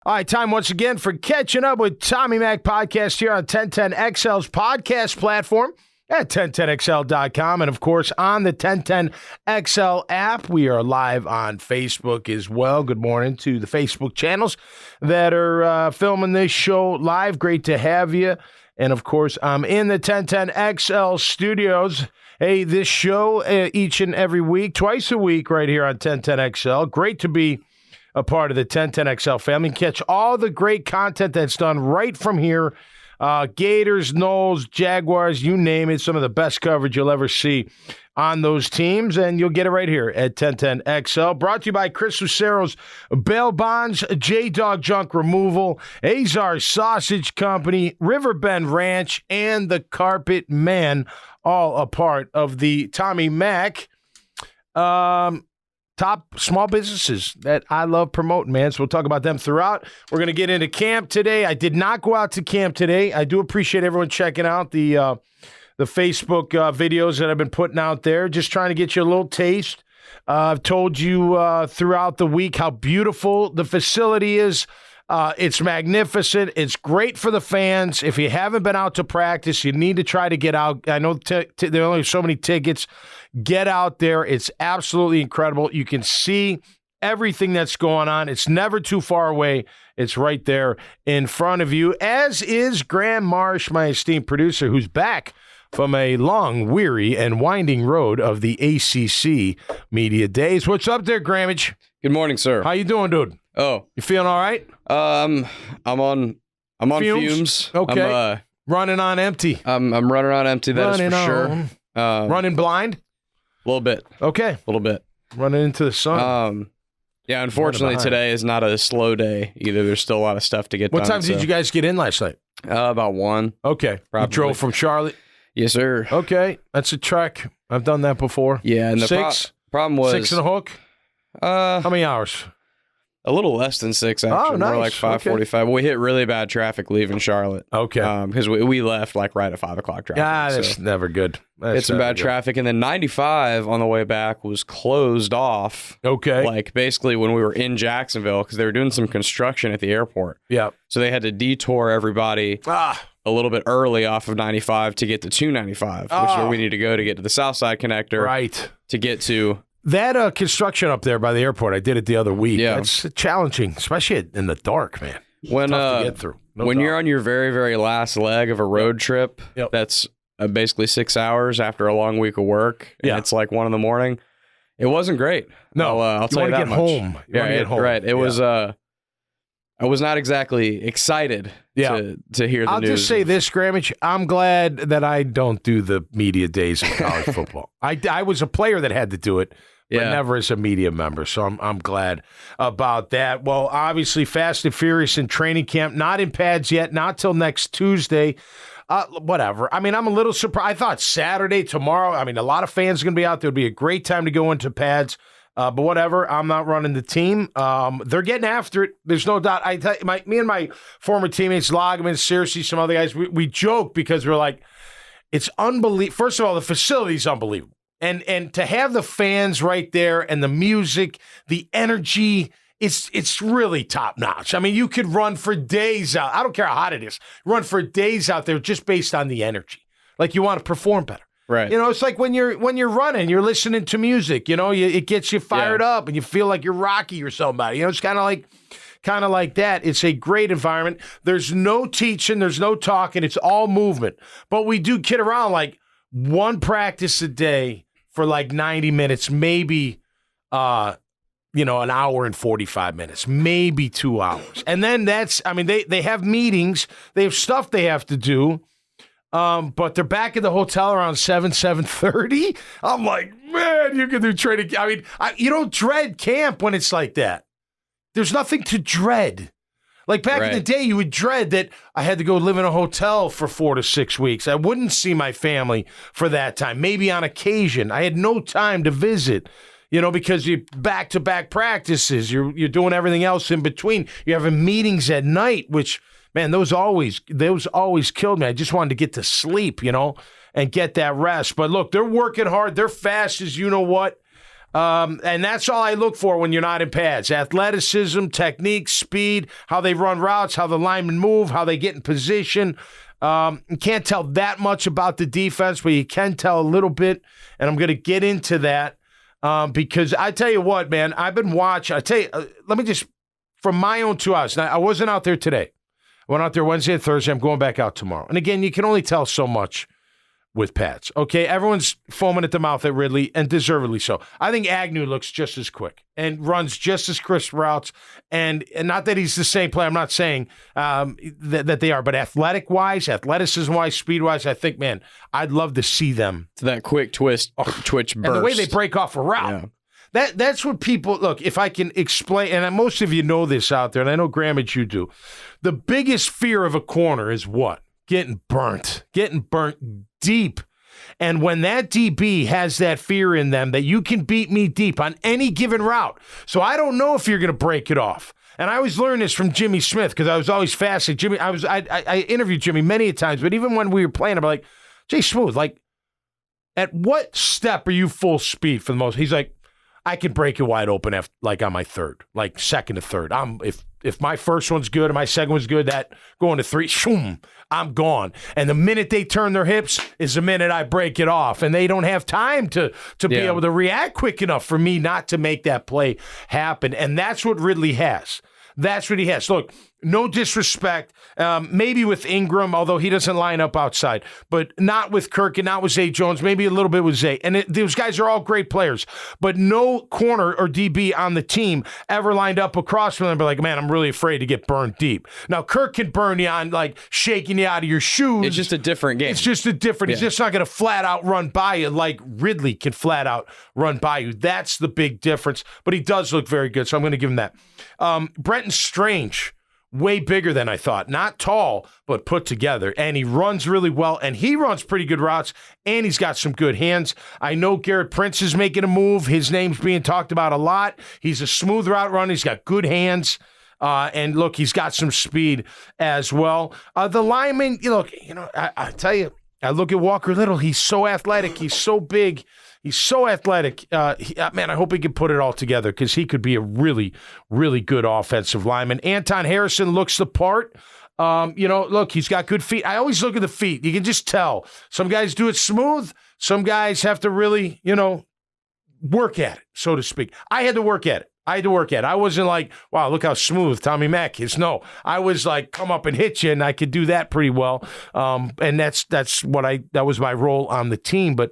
All right, time once again for Catching Up with Tommy Mac podcast here on 1010XL's podcast platform at 1010XL.com. And, of course, on the 1010XL app. We are live on Facebook as well. Good morning to the Facebook channels that are filming this show live. Great to have you. And, of course, I'm in the 1010XL studios. Hey, this show each and every week, twice a week right here on 1010XL. Great to be a part of the 1010XL family. Catch all the great content that's done right from here. Gators, Knowles, Jaguars, you name it. Some of the best coverage you'll ever see on those teams, and you'll get it right here at 1010XL. Brought to you by Chris Lucero's Bail Bonds, J-Dog Junk Removal, Azar Sausage Company, Riverbend Ranch, and the Carpet Man, all a part of the Tommy Mac top small businesses that I love promoting, man. So we'll talk about them throughout. We're going to get into camp today. I did not go out to camp today. I do appreciate everyone checking out the Facebook videos that I've been putting out there, just trying to get you a little taste. I've told you throughout the week how beautiful the facility is. It's magnificent. It's great for the fans. If you haven't been out to practice, you need to try to get out. I know there are only so many tickets. Get out there. It's absolutely incredible. You can see everything that's going on. It's never too far away. It's right there in front of you, as is Graham Marsh, my esteemed producer, who's back from a long, weary, and winding road of the ACC Media Days. What's up there, Grammage? Good morning, sir. How you doing, dude? Oh, you feeling all right? I'm on fumes. Okay. I'm, running on empty. I'm running on empty. That is for sure. Running blind? A little bit. Okay. A little bit. Running into the sun. Yeah, unfortunately, today is not a slow day either. There's still a lot of stuff to get done. What time did you guys get in last night? About 1. Okay. Probably. You drove from Charlotte? Yes, sir. Okay. That's a trek. I've done that before. Yeah, and the problem was 6 and a hook? How many hours? A little less than 6, actually. Oh, nice. More like 5:45. Okay. We hit really bad traffic leaving Charlotte. Okay. Because we left like right at 5 o'clock traffic. That's never good. It's some bad traffic. And then 95 on the way back was closed off. Okay. Like basically when we were in Jacksonville, because they were doing some construction at the airport. Yeah. So they had to detour everybody a little bit early off of 95 to get to 295, which is where we need to go to get to the Southside Connector. Right. To get to... That construction up there by the airport, I did it the other week. Yeah. It's challenging, especially in the dark, man. When tough to get through. When you're on your very, very last leg of a road trip, that's basically 6 hours after a long week of work, and it's like 1 in the morning, it wasn't great. No, I'll tell you that much. You want to get home. Right. It was... I was not exactly excited to hear the news. I'll just say this, Grammage. I'm glad that I don't do the media days of college football. I was a player that had to do it, but never as a media member. So I'm glad about that. Well, obviously, Fast and Furious in training camp, not in pads yet, not till next Tuesday. Whatever. I mean, I'm a little surprised. I thought Saturday, tomorrow. I mean, a lot of fans are going to be out there. It would be a great time to go into pads. But whatever, I'm not running the team. They're getting after it. There's no doubt. Me and my former teammates, Logman, Searcy, some other guys, we joke because we're like, it's unbelievable. First of all, the facility's unbelievable. And to have the fans right there and the music, the energy, it's really top notch. I mean, you could run for days out. I don't care how hot it is. Run for days out there just based on the energy. Like you want to perform better. Right. You know, it's like when you're running, you're listening to music, you know, it gets you fired up and you feel like you're Rocky or somebody. You know, it's kind of like that. It's a great environment. There's no teaching, there's no talking, it's all movement. But we do kid around like one practice a day for like 90 minutes, maybe an hour and 45 minutes, maybe 2 hours. And then they have meetings, they have stuff they have to do. But they're back at the hotel around 7:30. I'm like, man, you can do training. I mean, you don't dread camp when it's like that. There's nothing to dread. Like back in the day, you would dread that I had to go live in a hotel for 4 to 6 weeks. I wouldn't see my family for that time. Maybe on occasion. I had no time to visit, because you back-to-back practices. You're doing everything else in between. You're having meetings at night, which... Man, those always killed me. I just wanted to get to sleep, and get that rest. But look, they're working hard. They're fast as you know what. And that's all I look for when you're not in pads. Athleticism, technique, speed, how they run routes, how the linemen move, how they get in position. You can't tell that much about the defense, but you can tell a little bit, and I'm going to get into that because I tell you what, man, I've been watching. Let me just, from my own 2 hours, now, I wasn't out there today. I went out there Wednesday and Thursday. I'm going back out tomorrow. And again, you can only tell so much with pads. Okay, everyone's foaming at the mouth at Ridley, and deservedly so. I think Agnew looks just as quick and runs just as crisp routes. And not that he's the same player. I'm not saying that they are, but athletic-wise, athleticism-wise, speed-wise, I think, man, I'd love to see them. To that quick twitch burst. And the way they break off a route. Yeah. That's what people, look, if I can explain, and most of you know this out there, and I know, Grammage, you do. The biggest fear of a corner is what? Getting burnt deep. And when that DB has that fear in them that you can beat me deep on any given route. So I don't know if you're going to break it off. And I always learned this from Jimmy Smith because I was always fascinated. Jimmy, I interviewed Jimmy many a times, but even when we were playing, I'm like, Jay Smooth, like, at what step are you full speed for the most? He's like, I can break it wide open like on my third, like second to third. If my first one's good and my second one's good, that going to three, shoom, I'm gone. And the minute they turn their hips is the minute I break it off. And they don't have time to be able to react quick enough for me not to make that play happen. And that's what Ridley has. That's what he has. Look, no disrespect, maybe with Ingram, although he doesn't line up outside, but not with Kirk and not with Zay Jones, maybe a little bit with Zay. And those guys are all great players, but no corner or DB on the team ever lined up across from them and be like, man, I'm really afraid to get burned deep. Now, Kirk can burn you on, like, shaking you out of your shoes. It's just a different game. It's just a different, He's just not going to flat out run by you like Ridley can flat out run by you. That's the big difference, but he does look very good, so I'm going to give him that. Brenton Strange, way bigger than I thought. Not tall, but put together. And he runs really well, and he runs pretty good routes, and he's got some good hands. I know Garrett Prince is making a move. His name's being talked about a lot. He's a smooth route runner. He's got good hands. And look, he's got some speed as well. The lineman, I tell you, I look at Walker Little. He's so athletic. He's so big. He's so athletic. Man, I hope he can put it all together because he could be a really, really good offensive lineman. Anton Harrison looks the part. Look, he's got good feet. I always look at the feet. You can just tell. Some guys do it smooth. Some guys have to really, work at it, so to speak. I had to work at it. I wasn't like, wow, look how smooth Tommy Mack is. No, I was like, come up and hit you, and I could do that pretty well. And that was my role on the team. But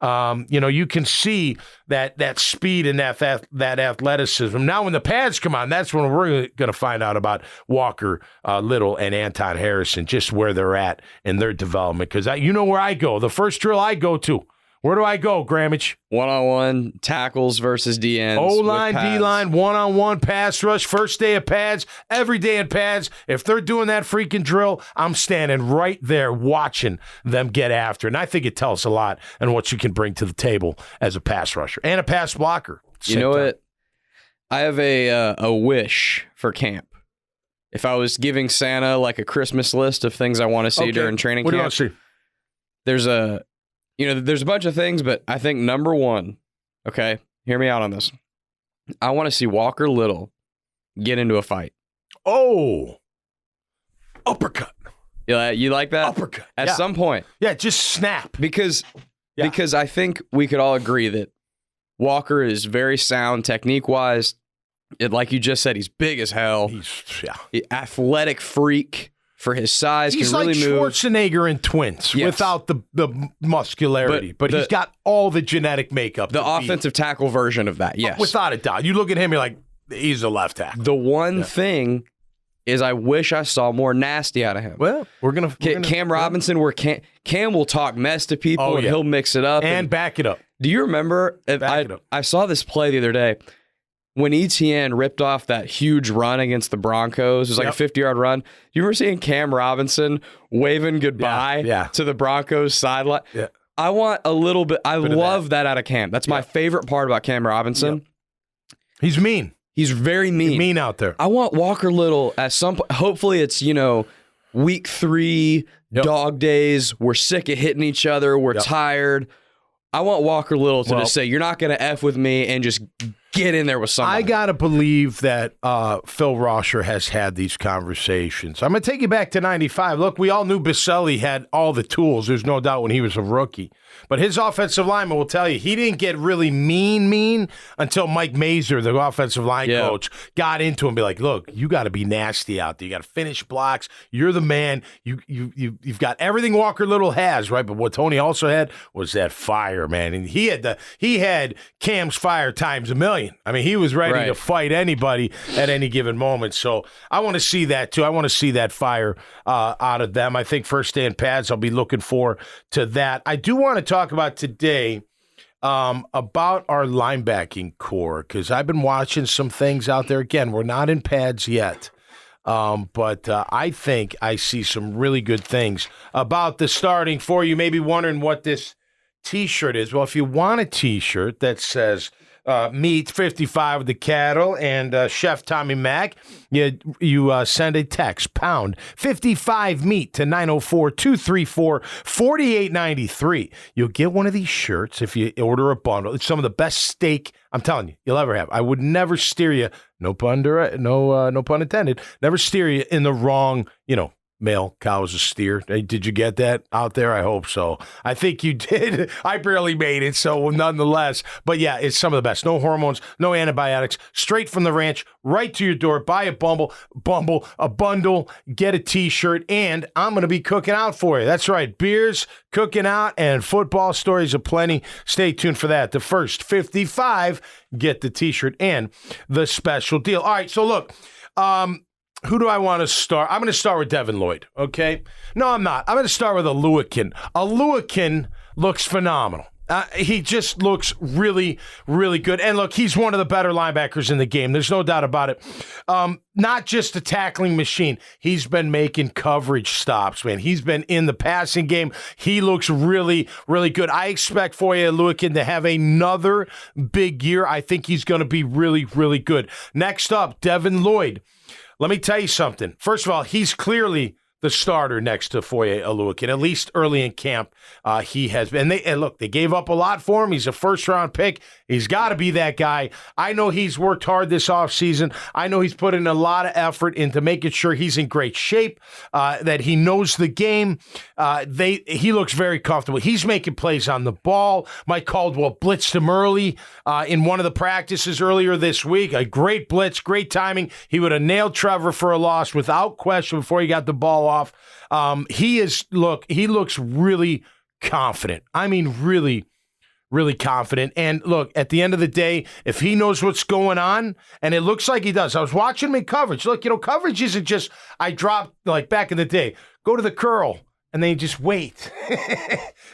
you can see that speed and that athleticism. Now, when the pads come on, that's when we're going to find out about Walker Little and Anton Harrison, just where they're at in their development. Because where I go. The first drill I go to. Where do I go, Grammage? One-on-one tackles versus DNs. O-line, D-line, one-on-one pass rush, first day of pads, every day in pads. If they're doing that freaking drill, I'm standing right there watching them get after. And I think it tells a lot on what you can bring to the table as a pass rusher and a pass blocker. You know what? I have a wish for camp. If I was giving Santa like a Christmas list of things I want to see during training camp. What do you want to see? There's a bunch of things, but I think number one, okay, hear me out on this. I want to see Walker Little get into a fight. Oh, uppercut. You like that? Uppercut. At some point. Yeah, just snap. Because I think we could all agree that Walker is very sound technique-wise. Like you just said, he's big as hell. He's athletic freak. For his size, he's can really like move. Schwarzenegger in Twins without the muscularity, but he's got all the genetic makeup. The offensive tackle version of that, yes. Without a doubt. You look at him, you're like, he's a left tackle. The one thing is I wish I saw more nasty out of him. Well, we're gonna Cam Robinson, where Cam will talk mess to people and he'll mix it up. And back it up. Do you remember, I saw this play the other day, when ETN ripped off that huge run against the Broncos, it was like a 50-yard run. You remember seeing Cam Robinson waving goodbye to the Broncos sideline? Yeah. I want a little bit. I love that out of Cam. That's my favorite part about Cam Robinson. Yep. He's mean. He's very mean. He's mean out there. I want Walker Little at some point. Hopefully it's, week 3, dog days. We're sick of hitting each other. We're tired. I want Walker Little to just say, you're not going to F with me and just get in there with somebody. I got to believe that Phil Rosher has had these conversations. I'm going to take you back to 95. Look, we all knew Biselli had all the tools. There's no doubt when he was a rookie. But his offensive lineman will tell you he didn't get really mean until Mike Mazer, the offensive line coach, got into him and be like, look, you got to be nasty out there. You got to finish blocks. You're the man. You've got everything Walker Little has, right? But what Tony also had was that fire, man. And he had Cam's fire times a million. I mean, he was ready to fight anybody at any given moment. So I want to see that, too. I want to see that fire out of them. I think first stand pads, I'll be looking forward to that. I do want to talk about today about our linebacking core, because I've been watching some things out there. Again, we're not in pads yet. But I think I see some really good things about the starting four. You may be wondering what this T-shirt is. Well, if you want a T-shirt that says Meat 55 with the cattle and Chef Tommy Mac, you send a text, pound 55 meat to 904-234-4893. You'll get one of these shirts if you order a bundle. It's some of the best steak, I'm telling you, you'll ever have. I would never steer you, no pun intended, never steer you in the wrong, male cow is a steer. Hey, did you get that out there? I hope so. I think you did. I barely made it, so nonetheless. But yeah, it's some of the best. No hormones, no antibiotics, straight from the ranch, right to your door. Buy a bundle, get a T-shirt, and I'm going to be cooking out for you. That's right. Beers, cooking out, and football stories aplenty. Stay tuned for that. The first 55 get the T-shirt and the special deal. All right, so look, who do I want to start? I'm going to start with Devin Lloyd, okay? No, I'm not. I'm going to start with Aluakin. Aluakin looks phenomenal. He just looks really, really good. And look, he's one of the better linebackers in the game. There's no doubt about it. Not just a tackling machine. He's been making coverage stops, man. He's been in the passing game. He looks really, really good. I expect Foye Aluakin to have another big year. I think he's going to be really, really good. Next up, Devin Lloyd. Let me tell you something. First of all, he's clearly the starter next to Foye Aluakin, at least early in camp. He has been. And look, they gave up a lot for him. He's a first-round pick. He's got to be that guy. I know he's worked hard this offseason. I know he's put in a lot of effort into making sure he's in great shape, that he knows the game. He looks very comfortable. He's making plays on the ball. Mike Caldwell blitzed him early in one of the practices earlier this week. A great blitz, great timing. He would have nailed Trevor for a loss without question before he got the ball off. He looks really confident. I mean, really, really confident. And look, at the end of the day, if he knows what's going on, and it looks like he does. I was watching him in coverage. Look, coverage isn't just, I dropped, like back in the day, go to the curl, and then you just wait.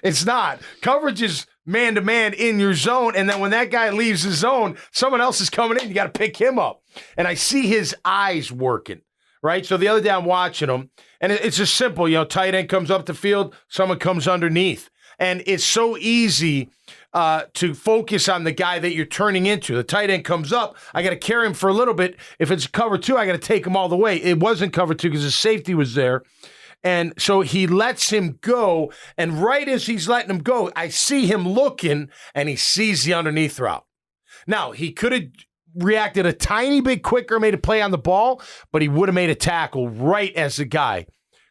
It's not. Coverage is man-to-man in your zone, and then when that guy leaves the zone, someone else is coming in. You got to pick him up. And I see his eyes working. Right? So the other day I'm watching him, and it's just simple. Tight end comes up the field, someone comes underneath. And it's so easy to focus on the guy that you're turning into. The tight end comes up, I got to carry him for a little bit. If it's cover two, I got to take him all the way. It wasn't cover two because the safety was there. And so he lets him go, and right as he's letting him go, I see him looking, and he sees the underneath route. Now, he could have reacted a tiny bit quicker, made a play on the ball, but he would have made a tackle right as the guy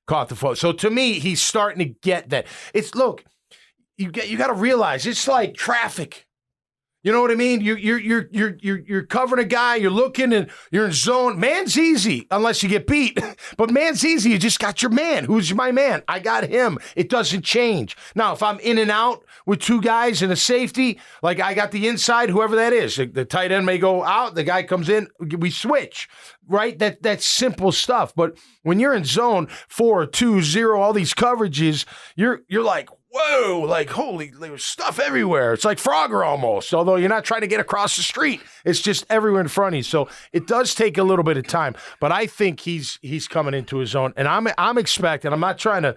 caught the foot. So to me, he's starting to get that. Look, you got to realize it's like traffic. You know what I mean? You're covering a guy, you're looking, and you're in zone. Man's easy unless you get beat. But man's easy. You just got your man. Who's my man? I got him. It doesn't change. Now, if I'm in and out with two guys and a safety, like I got the inside, whoever that is, the tight end may go out, the guy comes in, we switch. Right? That's simple stuff. But when you're in zone 4-2-0, all these coverages, you're like, whoa, like, holy, there's stuff everywhere. It's like Frogger almost, although you're not trying to get across the street. It's just everywhere in front of you. So it does take a little bit of time, but I think he's coming into his own, and I'm expecting, I'm not trying to,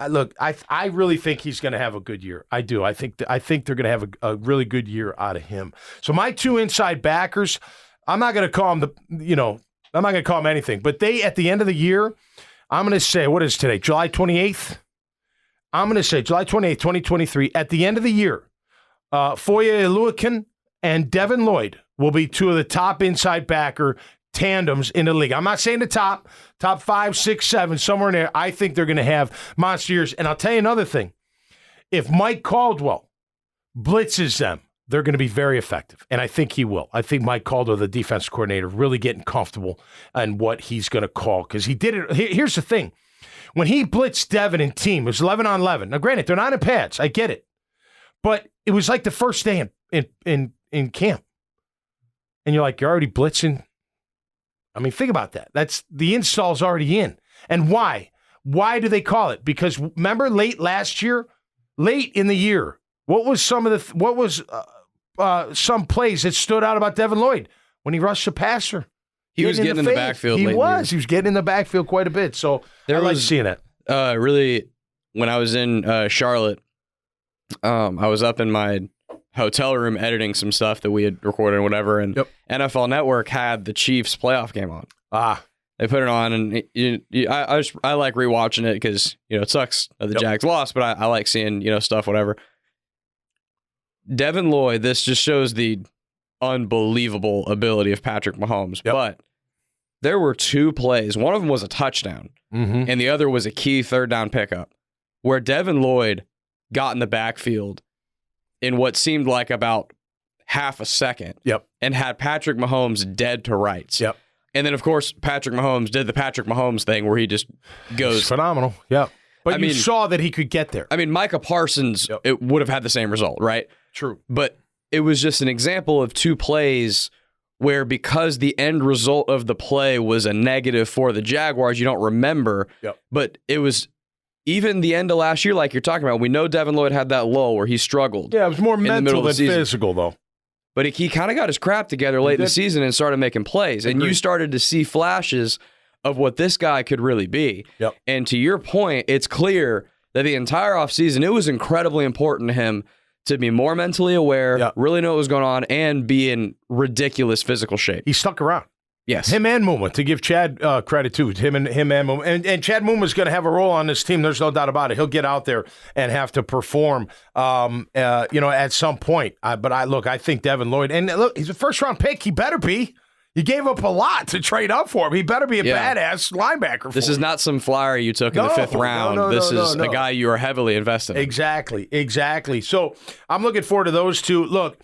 look, I really think he's going to have a good year. I do. I think they're going to have a really good year out of him. So my two inside backers, I'm not going to call them I'm not going to call them anything, but they, at the end of the year, I'm going to say, what is today, July 28th? I'm going to say July 28th, 2023, at the end of the year, Foye Oluokun and Devin Lloyd will be two of the top inside backer tandems in the league. I'm not saying the top 5, 6, 7, somewhere in there. I think they're going to have monster years. And I'll tell you another thing. If Mike Caldwell blitzes them, they're going to be very effective. And I think he will. I think Mike Caldwell, the defense coordinator, really getting comfortable on what he's going to call. Because he did it. Here's the thing. When he blitzed Devin and team, it was 11 on 11. Now, granted, they're not in pads. I get it. But it was like the first day in camp. And you're like, you're already blitzing. I mean, think about that. That's the install's already in. And why? Why do they call it? Because remember late in the year, what was some plays that stood out about Devin Lloyd when he rushed the passer? He was getting in the backfield. He was getting in the backfield quite a bit. So I like seeing it. Really, when I was in Charlotte, I was up in my hotel room editing some stuff that we had recorded and whatever, and NFL Network had the Chiefs playoff game on. They put it on, and I like rewatching it because it sucks that the Jags lost, but I like seeing stuff, whatever. Devin Lloyd, this just shows the unbelievable ability of Patrick Mahomes, but there were two plays. One of them was a touchdown, and the other was a key third down pickup, where Devin Lloyd got in the backfield in what seemed like about half a second and had Patrick Mahomes dead to rights. And then, of course, Patrick Mahomes did the Patrick Mahomes thing where he just goes. It's phenomenal. But you saw that he could get there. I mean, Micah Parsons, it would have had the same result, right? True. But it was just an example of two plays where because the end result of the play was a negative for the Jaguars, you don't remember. But it was even the end of last year, like you're talking about. We know Devin Lloyd had that lull where he struggled. Yeah, it was more mental than physical, though. But he kind of got his crap together late in the season and started making plays. And you started to see flashes of what this guy could really be. And to your point, it's clear that the entire offseason, it was incredibly important to him to be more mentally aware, really know what was going on, and be in ridiculous physical shape. He stuck around. Yes. Him and Muma, to give Chad credit too. Him and Muma. And Chad Muma's going to have a role on this team. There's no doubt about it. He'll get out there and have to perform, at some point. I think Devin Lloyd, and look, he's a first-round pick. He better be. You gave up a lot to trade up for him. He better be a badass linebacker. This is not some flyer you took in the 5th round. This is a guy you are heavily invested in. Exactly. So I'm looking forward to those two. Look,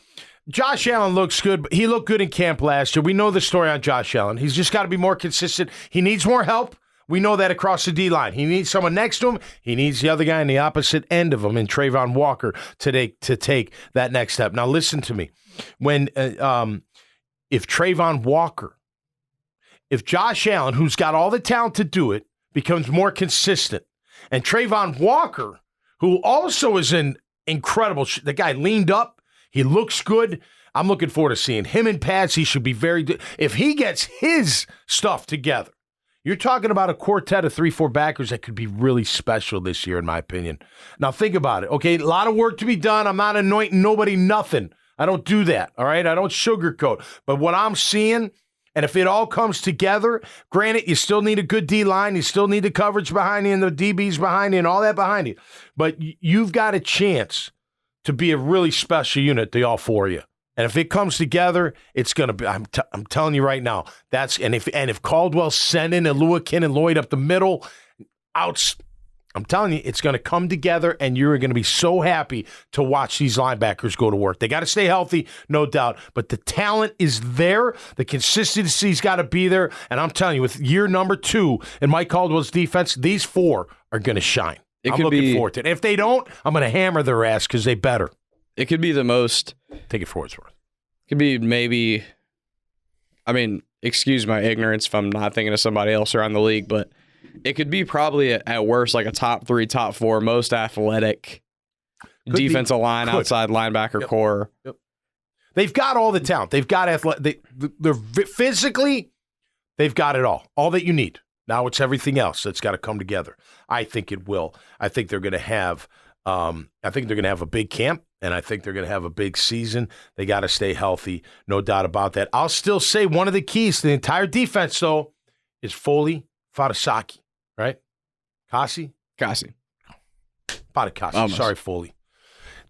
Josh Allen looks good. He looked good in camp last year. We know the story on Josh Allen. He's just got to be more consistent. He needs more help. We know that across the D-line. He needs someone next to him. He needs the other guy on the opposite end of him in Trayvon Walker to take that next step. Now, listen to me. When if Trayvon Walker, if Josh Allen, who's got all the talent to do it, becomes more consistent, and Trayvon Walker, who also is an incredible, the guy leaned up, he looks good. I'm looking forward to seeing him in pads. He should be very good. If he gets his stuff together, you're talking about a quartet of 3-4 backers that could be really special this year, in my opinion. Now, think about it. Okay, a lot of work to be done. I'm not anointing nobody nothing. I don't do that, all right? I don't sugarcoat. But what I'm seeing, and if it all comes together, granted, you still need a good D-line. You still need the coverage behind you and the DBs behind you and all that behind you. But you've got a chance to be a really special unit, the all four of you. And if it comes together, it's going to be, I'm telling you right now, if Caldwell's sending Oluokun and Lloyd up the middle, I'm telling you, it's going to come together, and you're going to be so happy to watch these linebackers go to work. They got to stay healthy, no doubt, but the talent is there. The consistency's got to be there, and I'm telling you, with year number 2 in Mike Caldwell's defense, these 4 are going to shine. I'm looking forward to it. If they don't, I'm going to hammer their ass because they better. It could be the most. Take it for what it's worth. Could be maybe. I mean, excuse my ignorance if I'm not thinking of somebody else around the league, but it could be probably at worst like a top 3, top 4 most athletic defensive line, outside linebacker core. Yep. They've got all the talent. They've got they're physically, they've got it all that you need. Now it's everything else that's got to come together. I think it will. I think they're going to have. A big camp, and I think they're going to have a big season. They got to stay healthy, no doubt about that. I'll still say one of the keys to the entire defense, though, is Foley Fatasaki, right? Kasi. Fatakasi. Sorry, Foley.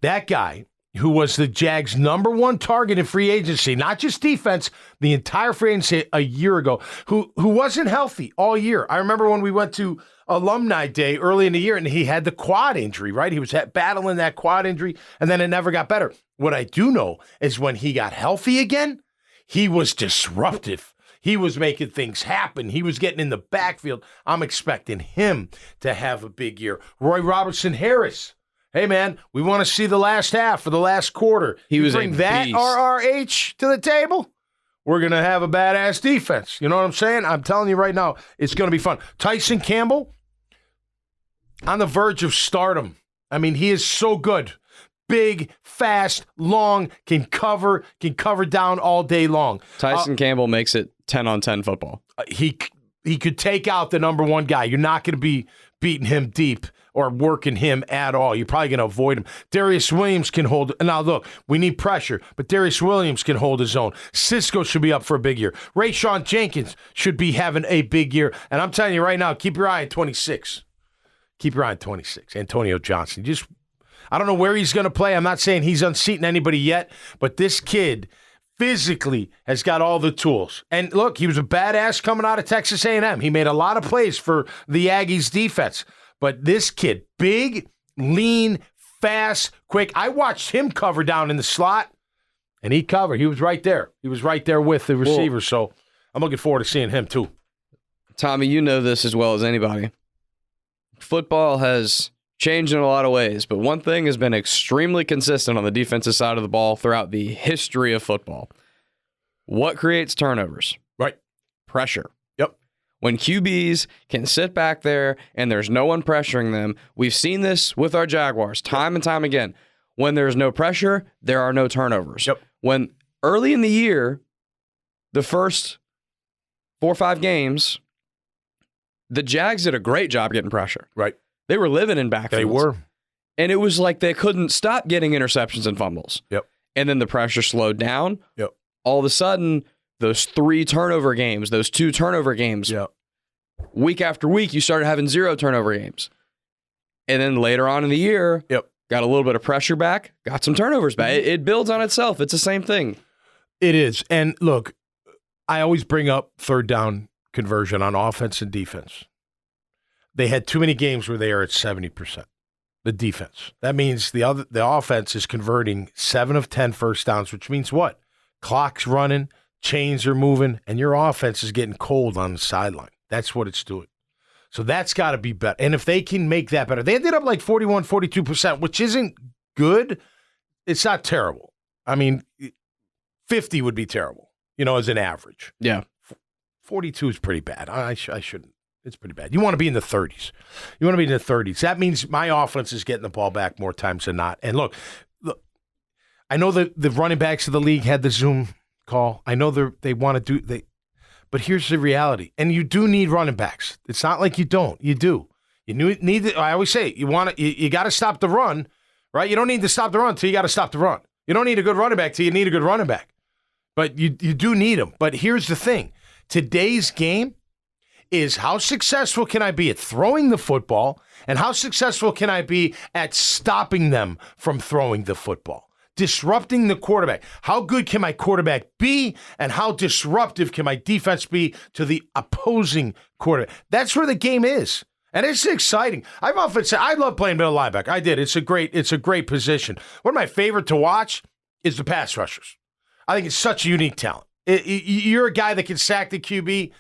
That guy who was the Jags' number one target in free agency, not just defense, the entire free agency a year ago, who wasn't healthy all year. I remember when we went to Alumni Day early in the year, and he had the quad injury, right? He was battling that quad injury, and then it never got better. What I do know is when he got healthy again, he was disruptive. He was making things happen. He was getting in the backfield. I'm expecting him to have a big year. Roy Robertson Harris. Hey, man, we want to see the last half or the last quarter. He was bring a that beast. RRH to the table, we're going to have a badass defense. You know what I'm saying? I'm telling you right now, it's going to be fun. Tyson Campbell, on the verge of stardom. I mean, he is so good. Big, fast, long, can cover down all day long. Tyson Campbell makes it 10-on-10 football. He could take out the number one guy. You're not going to be beating him deep or working him at all. You're probably going to avoid him. Darius Williams can hold. Now, look, we need pressure, but Darius Williams can hold his own. Cisco should be up for a big year. Rayshawn Jenkins should be having a big year. And I'm telling you right now, keep your eye on 26. Keep your eye on 26. Antonio Johnson. I don't know where he's going to play. I'm not saying he's unseating anybody yet, but this kid physically has got all the tools. And look, he was a badass coming out of Texas A&M. He made a lot of plays for the Aggies defense. But this kid, big, lean, fast, quick. I watched him cover down in the slot, and he covered. He was right there. He was right there with the receiver. So I'm looking forward to seeing him too. Tommy, you know this as well as anybody. Football has changed in a lot of ways, but one thing has been extremely consistent on the defensive side of the ball throughout the history of football. What creates turnovers? Right. Pressure. Yep. When QBs can sit back there and there's no one pressuring them, we've seen this with our Jaguars time and time again. When there's no pressure, there are no turnovers. Yep. When early in the year, the first 4 or 5 games, the Jags did a great job getting pressure. Right. They were living in backfields. They were. And it was like they couldn't stop getting interceptions and fumbles. Yep. And then the pressure slowed down. Yep. All of a sudden, those 3 turnover games, those 2 turnover games, yep. Week after week, you started having 0 turnover games. And then later on in the year, yep. Got a little bit of pressure back, got some turnovers back. It builds on itself. It's the same thing. It is. And look, I always bring up third down conversion on offense and defense. They had too many games where they are at 70%. The defense. That means the offense is converting 7 of 10 first downs, which means what? Clock's running, chains are moving, and your offense is getting cold on the sideline. That's what it's doing. So that's got to be better. And if they can make that better, they ended up like 41, 42%, which isn't good. It's not terrible. I mean, 50 would be terrible, as an average. Yeah. 42 is pretty bad. I shouldn't. It's pretty bad. You want to be in the 30s. That means my offense is getting the ball back more times than not. And look, I know the running backs of the league had the Zoom call. I know they want to do but here's the reality. And you do need running backs. It's not like you don't. You do. You need. I always say you got to stop the run, right? You don't need to stop the run till you got to stop the run. You don't need a good running back till you need a good running back. But you do need them. But here's the thing. Today's game is how successful can I be at throwing the football and how successful can I be at stopping them from throwing the football? Disrupting the quarterback. How good can my quarterback be and how disruptive can my defense be to the opposing quarterback? That's where the game is. And it's exciting. I've often said I love playing middle linebacker. I did. It's a great position. One of my favorite to watch is the pass rushers. I think it's such a unique talent. You're a guy that can sack the QB.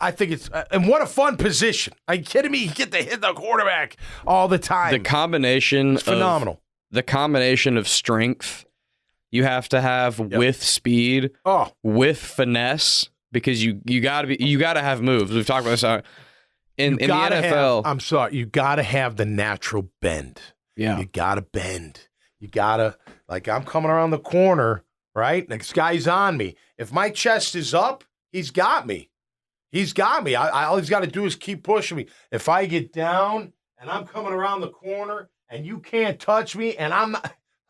I think it's and what a fun position. Are you kidding me? You get to hit the quarterback all the time. The combination is phenomenal. The combination of strength you have to have with speed, with finesse, because you gotta have moves. We've talked about this in the NFL. You gotta have the natural bend. Yeah, you gotta bend. You gotta I'm coming around the corner, right? This guy's on me. If my chest is up, he's got me. All he's got to do is keep pushing me. If I get down and I'm coming around the corner and you can't touch me and I'm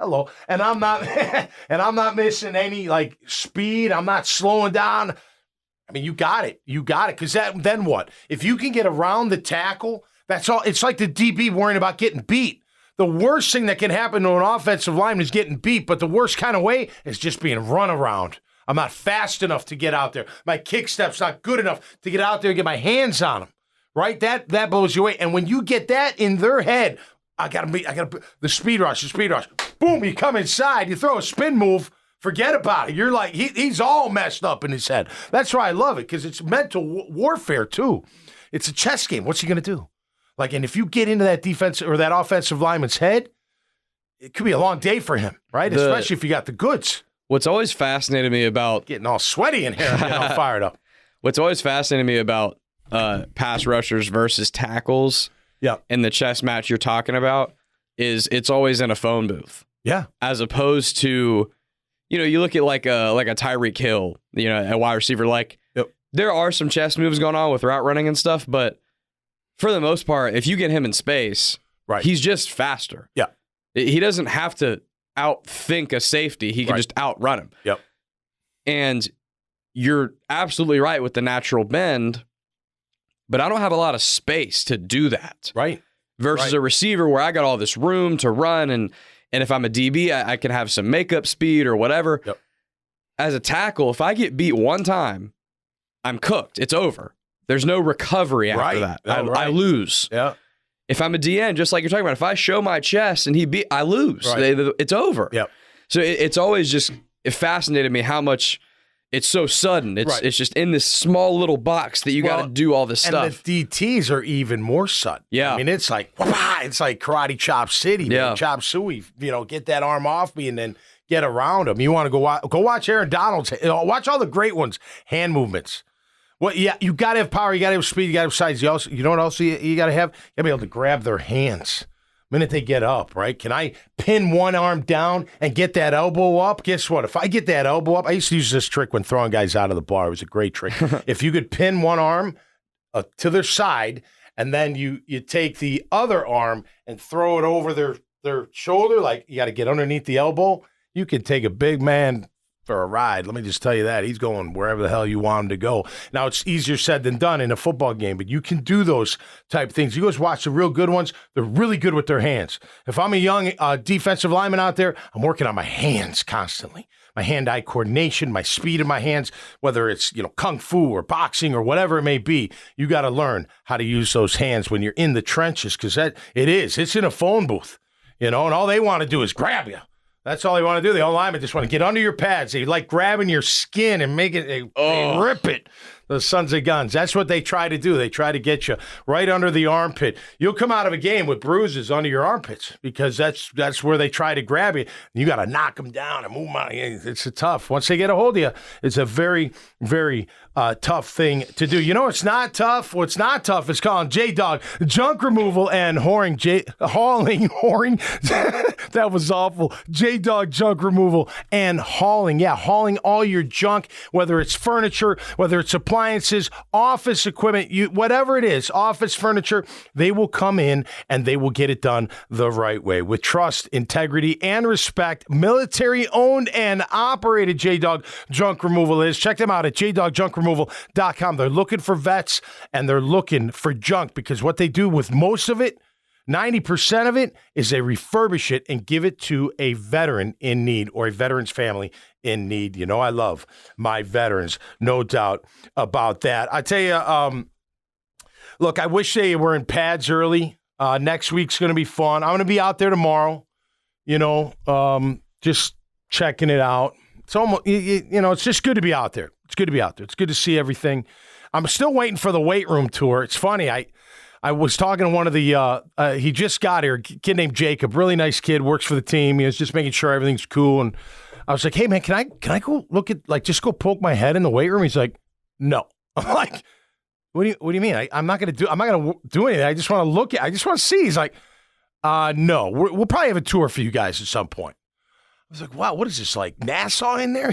not missing any speed. I'm not slowing down. I mean, you got it. Because then what? If you can get around the tackle, that's all. It's like the DB worrying about getting beat. The worst thing that can happen to an offensive lineman is getting beat, but the worst kind of way is just being run around. I'm not fast enough to get out there. My kick step's not good enough to get out there and get my hands on them. Right? That blows you away. And when you get that in their head, I gotta the speed rush. Boom, you come inside, you throw a spin move, forget about it. You're like, he's all messed up in his head. That's why I love it, because it's mental warfare too. It's a chess game. What's he gonna do? Like, and if you get into that defense or that offensive lineman's head, it could be a long day for him, right? Especially if you got the goods. What's always fascinated me about getting all sweaty in here, getting all fired up. What's always fascinated me about pass rushers versus tackles in the chess match you're talking about is it's always in a phone booth. Yeah. As opposed to, you look at like a Tyreek Hill, a wide receiver, there are some chess moves going on with route running and stuff, but for the most part, if you get him in space, he's just faster. Yeah. He doesn't have to outthink a safety. He can just outrun him. Yep. And you're absolutely right with the natural bend, but I don't have a lot of space to do that. Right. Versus a receiver where I got all this room to run, and if I'm a DB, I can have some makeup speed or whatever. Yep. As a tackle, if I get beat one time, I'm cooked. It's over. There's no recovery after that. I lose. Yeah. If I'm a DN, just like you're talking about, if I show my chest and he beat, I lose. It's over. Yep. So it's always just, it fascinated me how much it's so sudden. It's just in this small little box that you got to do all this stuff. And the DTs are even more sudden. Yeah. I mean, it's like karate chop city. Yeah. Man. Chop suey. Get that arm off me and then get around him. You want to go watch Aaron Donald's. Watch all the great ones. Hand movements. Well, yeah, you got to have power. You got to have speed. You got to have size. You know what else you got to have? You got to be able to grab their hands the minute they get up, right? Can I pin one arm down and get that elbow up? Guess what? If I get that elbow up, I used to use this trick when throwing guys out of the bar. It was a great trick. If you could pin one arm to their side, and then you take the other arm and throw it over their shoulder, like you got to get underneath the elbow, you could take a big man for a ride. Let me just tell you that. He's going wherever the hell you want him to go. Now, it's easier said than done in a football game, but you can do those type things. You guys watch the real good ones. They're really good with their hands. If I'm a young defensive lineman out there, I'm working on my hands constantly. My hand-eye coordination, my speed in my hands, whether it's kung fu or boxing or whatever it may be, you got to learn how to use those hands when you're in the trenches, because it's in a phone booth, and all they want to do is grab you. That's all they want to do. The old linemen just want to get under your pads. They like grabbing your skin and make it, they rip it. The sons of guns. That's what they try to do. They try to get you right under the armpit. You'll come out of a game with bruises under your armpits because that's where they try to grab you. You got to knock them down and move them out. It's tough. Once they get a hold of you, it's a very, very tough thing to do. It's not tough. What's not tough is calling J-Dog junk removal and hauling. That was awful. J-Dog junk removal and hauling. Yeah, hauling all your junk, whether it's furniture, whether it's appliances, office equipment, whatever it is, office furniture, they will come in and they will get it done the right way with trust, integrity, and respect. Military owned and operated J-Dog Junk Removal is. Check them out at jdogjunkremoval.com. They're looking for vets and they're looking for junk, because what they do with most of it, 90% of it, is they refurbish it and give it to a veteran in need or a veteran's family in need. I love my veterans, no doubt about that. I tell you, look, I wish they were in pads early. Next week's going to be fun. I'm going to be out there tomorrow, just checking it out. It's almost, it's just good to be out there. It's good to be out there. It's good to see everything. I'm still waiting for the weight room tour. It's funny. I was talking to one of the, he just got here, a kid named Jacob, really nice kid, works for the team. He was just making sure everything's cool. And I was like, hey man, can I go look at, just go poke my head in the weight room? He's like, no. I'm like, what do you mean? I'm not going to do anything. I just want to see. He's like, no, we'll probably have a tour for you guys at some point. I was like, wow, what is this, like NASA in there?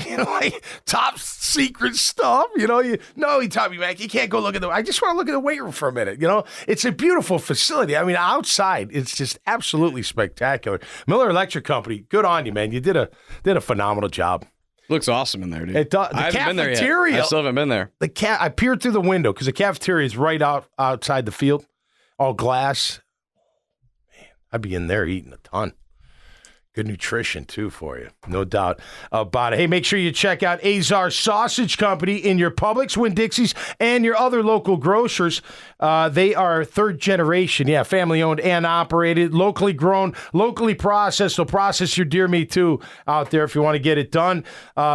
Top secret stuff. He taught me, man, you can't go look at I just want to look at the weight room for a minute. It's a beautiful facility. I mean, outside, it's just absolutely spectacular. Miller Electric Company, good on you, man. You did a phenomenal job. Looks awesome in there, dude. I haven't been there yet. I still haven't been there. I peered through the window because the cafeteria is right outside the field, all glass. I'd be in there eating a ton. Good nutrition, too, for you. No doubt about it. Hey, make sure you check out Azar Sausage Company in your Publix, Winn-Dixie's, and your other local grocers. They are third generation, family-owned and operated, locally grown, locally processed. So process your deer meat, too, out there if you want to get it done.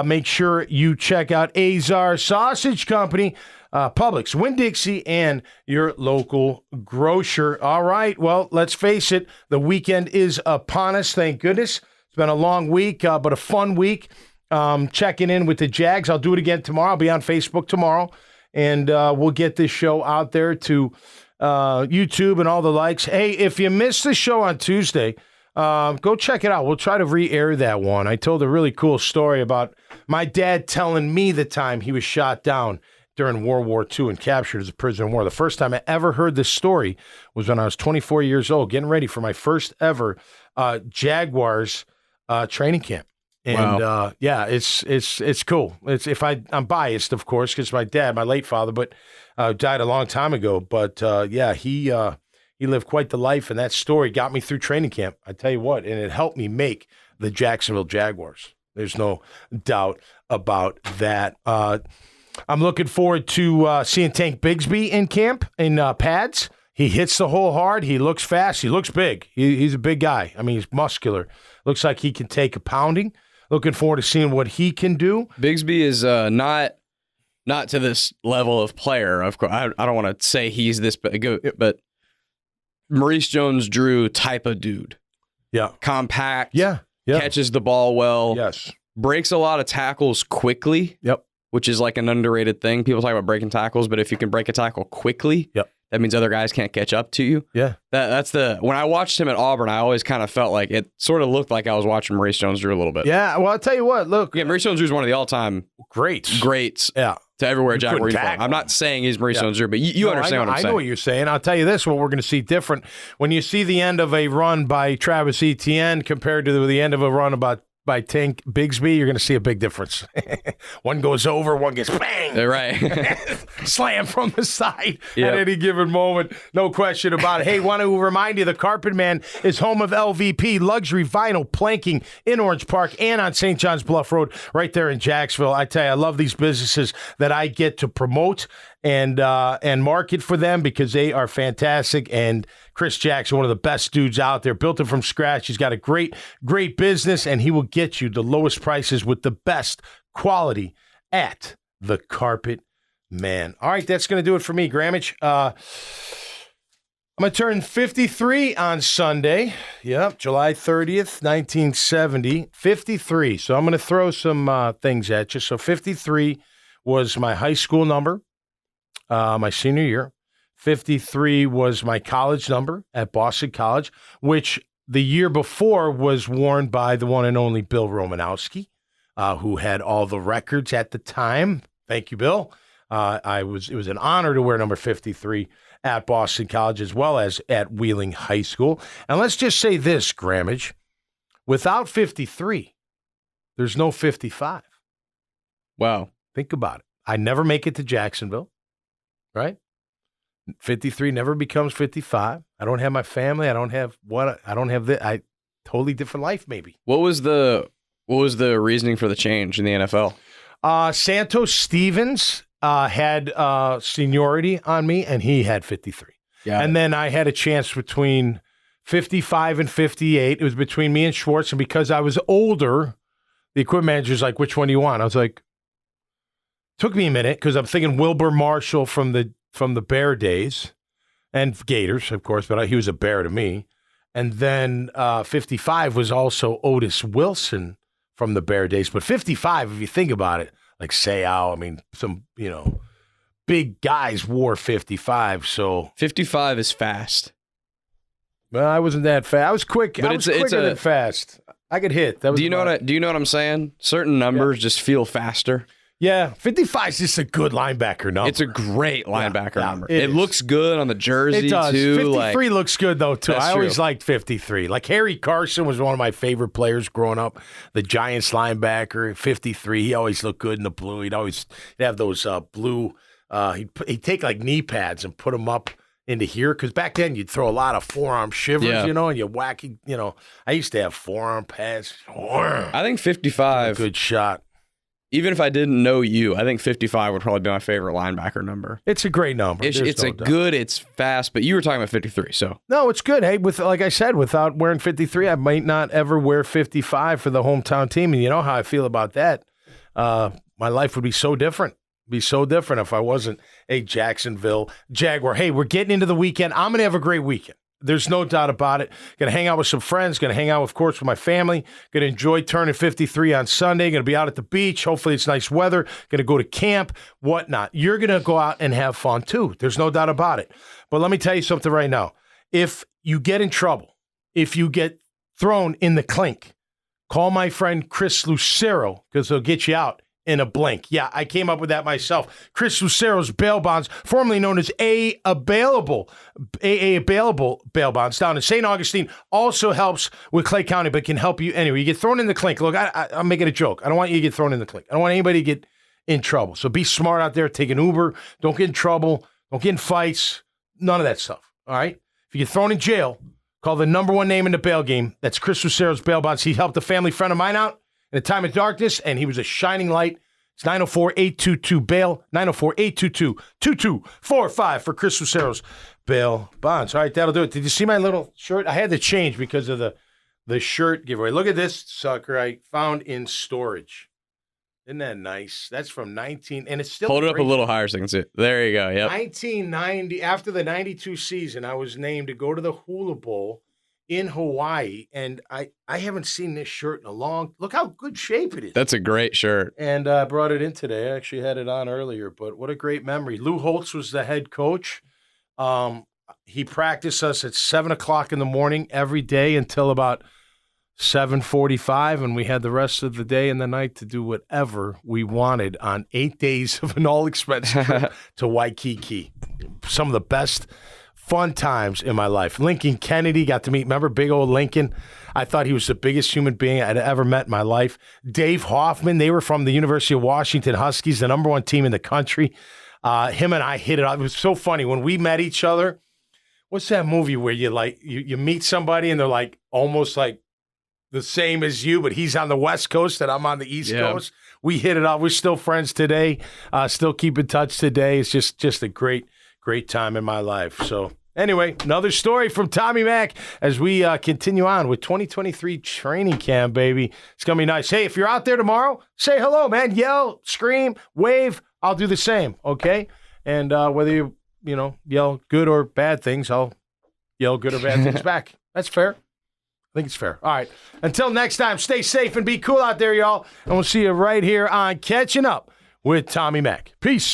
Make sure you check out Azar Sausage Company. Publix, Winn-Dixie, and your local grocer. All right, well, let's face it. The weekend is upon us, thank goodness. It's been a long week, but a fun week. Checking in with the Jags. I'll do it again tomorrow. I'll be on Facebook tomorrow, and we'll get this show out there to YouTube and all the likes. Hey, if you missed the show on Tuesday, go check it out. We'll try to re-air that one. I told a really cool story about my dad telling me the time he was shot down during World War II and captured as a prisoner of war. The first time I ever heard this story was when I was 24 years old, getting ready for my first ever Jaguars training camp. And wow. It's cool. I'm biased, of course, because my dad, my late father, but died a long time ago. But he lived quite the life, and that story got me through training camp. I tell you what, and it helped me make the Jacksonville Jaguars. There's no doubt about that. I'm looking forward to seeing Tank Bixby in camp in pads. He hits the hole hard. He looks fast. He looks big. He's a big guy. I mean, he's muscular. Looks like he can take a pounding. Looking forward to seeing what he can do. Bixby is not to this level of player. Of course, I don't want to say he's this big, but Maurice Jones-Drew type of dude. Yeah. Compact. Yeah. Catches the ball well. Yes. Breaks a lot of tackles quickly. Yep. Which is like an underrated thing. People talk about breaking tackles, but if you can break a tackle quickly, that means other guys can't catch up to you. Yeah. That's when I watched him at Auburn, I always kind of felt like it sort of looked like I was watching Maurice Jones-Drew a little bit. Yeah, well, I'll tell you what, look. Yeah, Maurice Jones-Drew is one of the all-time greats. To everywhere Jaguar uniform. I'm not saying he's Maurice Jones-Drew, but you understand what I'm saying. I know what you're saying. I'll tell you this, what we're going to see different. When you see the end of a run by Travis Etienne compared to the end of a run by Tank Bixby, you're going to see a big difference. One goes over, one gets bang. They're right. Slam from the side at any given moment. No question about it. Hey, want to remind you, the Carpet Man is home of LVP, luxury vinyl planking in Orange Park and on St. John's Bluff Road right there in Jacksonville. I tell you, I love these businesses that I get to promote and market for them because they are fantastic. And Chris Jackson, one of the best dudes out there, built it from scratch. He's got a great business, and he will get you the lowest prices with the best quality at the Carpet Man. All right, that's going to do it for me, Grammage. I'm going to turn 53 on Sunday. Yep, July 30th, 1970. 53. So I'm going to throw some things at you. So 53 was my high school number. My senior year. 53 was my college number at Boston College, which the year before was worn by the one and only Bill Romanowski, who had all the records at the time. Thank you, Bill. It was an honor to wear number 53 at Boston College as well as at Wheeling High School. And let's just say this, Grammage. Without 53, there's no 55. Wow. Think about it. I never make it to Jacksonville. Right? 53 never becomes 55. I don't have my family. I don't have totally different life, maybe. What was the reasoning for the change in the NFL? Santos Stevens had seniority on me, and he had 53. Yeah. And then I had a chance between 55 and 58. It was between me and Schwartz, and because I was older, the equipment manager's like, which one do you want? I was like, took me a minute because I'm thinking Wilbur Marshall from the Bear days and Gators, of course, but he was a Bear to me. And then 55 was also Otis Wilson from the Bear days. But 55, if you think about it, like Seau, I mean, some, big guys wore 55. So 55 is fast. Well, I wasn't that fast. I was quick. But I was quicker than fast. I could hit. That was do you know what I'm saying? Certain numbers just feel faster. Yeah, 55 is just a good linebacker number. It's a great linebacker number. It looks good on the jersey, it does. too. 53 looks good, though, too. I always liked 53. Like Harry Carson was one of my favorite players growing up. The Giants linebacker, 53. He always looked good in the blue. He'd have those blue. He'd take like knee pads and put them up into here, because back then you'd throw a lot of forearm shivers, and you whacking, I used to have forearm pads. I think 55. Good shot. Even if I didn't know you, I think 55 would probably be my favorite linebacker number. It's a great number. It's fast, but you were talking about 53, so. No, it's good. Hey, like I said, without wearing 53, I might not ever wear 55 for the hometown team, and you know how I feel about that. My life would be so different. If I wasn't a Jacksonville Jaguar. Hey, we're getting into the weekend. I'm going to have a great weekend. There's no doubt about it. Going to hang out with some friends. Going to hang out, of course, with my family. Going to enjoy turning 53 on Sunday. Going to be out at the beach. Hopefully it's nice weather. Going to go to camp, whatnot. You're going to go out and have fun, too. There's no doubt about it. But let me tell you something right now. If you get in trouble, if you get thrown in the clink, call my friend Chris Lucero, because he'll get you out in a blink. Yeah, I came up with that myself. Chris Lucero's Bail Bonds, formerly known as AA Available Bail Bonds down in St. Augustine, also helps with Clay County, but can help you anyway. You get thrown in the clink. Look, I'm making a joke. I don't want you to get thrown in the clink. I don't want anybody to get in trouble. So be smart out there. Take an Uber. Don't get in trouble. Don't get in fights. None of that stuff. All right? If you get thrown in jail, call the number one name in the bail game. That's Chris Lucero's Bail Bonds. He helped a family friend of mine out in a time of darkness, and he was a shining light. It's 904-822-BAIL, 904-822-2245 for Chris Lucero's Bail Bonds. All right, that'll do it. Did you see my little shirt? I had to change because of the shirt giveaway. Look at this sucker I found in storage. Isn't that nice? That's from and it's still. Hold it up a little higher so I can see it. There you go, yep. 1990, after the 92 season, I was named to go to the Hula Bowl in Hawaii, and I haven't seen this shirt in a long. Look how good shape it is. That's a great shirt. And I brought it in today. I actually had it on earlier, but what a great memory. Lou Holtz was the head coach. He practiced us at 7 o'clock in the morning every day until about 7:45, and we had the rest of the day and the night to do whatever we wanted on 8 days of an all-expense trip to Waikiki. Some of the best fun times in my life. Lincoln Kennedy, got to meet, remember big old Lincoln? I thought he was the biggest human being I'd ever met in my life. Dave Hoffman, they were from the University of Washington Huskies, the number one team in the country. Him and I hit it off. It was so funny. When we met each other, what's that movie where you meet somebody and they're like almost like the same as you, but he's on the West Coast and I'm on the East Coast? We hit it off. We're still friends today. Still keep in touch today. It's just a great time in my life. So anyway, another story from Tommy Mack as we continue on with 2023 training camp, baby. It's going to be nice. Hey, if you're out there tomorrow, say hello, man. Yell, scream, wave. I'll do the same, okay? And whether you yell good or bad things, I'll yell good or bad things back. That's fair. I think it's fair. All right. Until next time, stay safe and be cool out there, y'all. And we'll see you right here on Catching Up with Tommy Mack. Peace.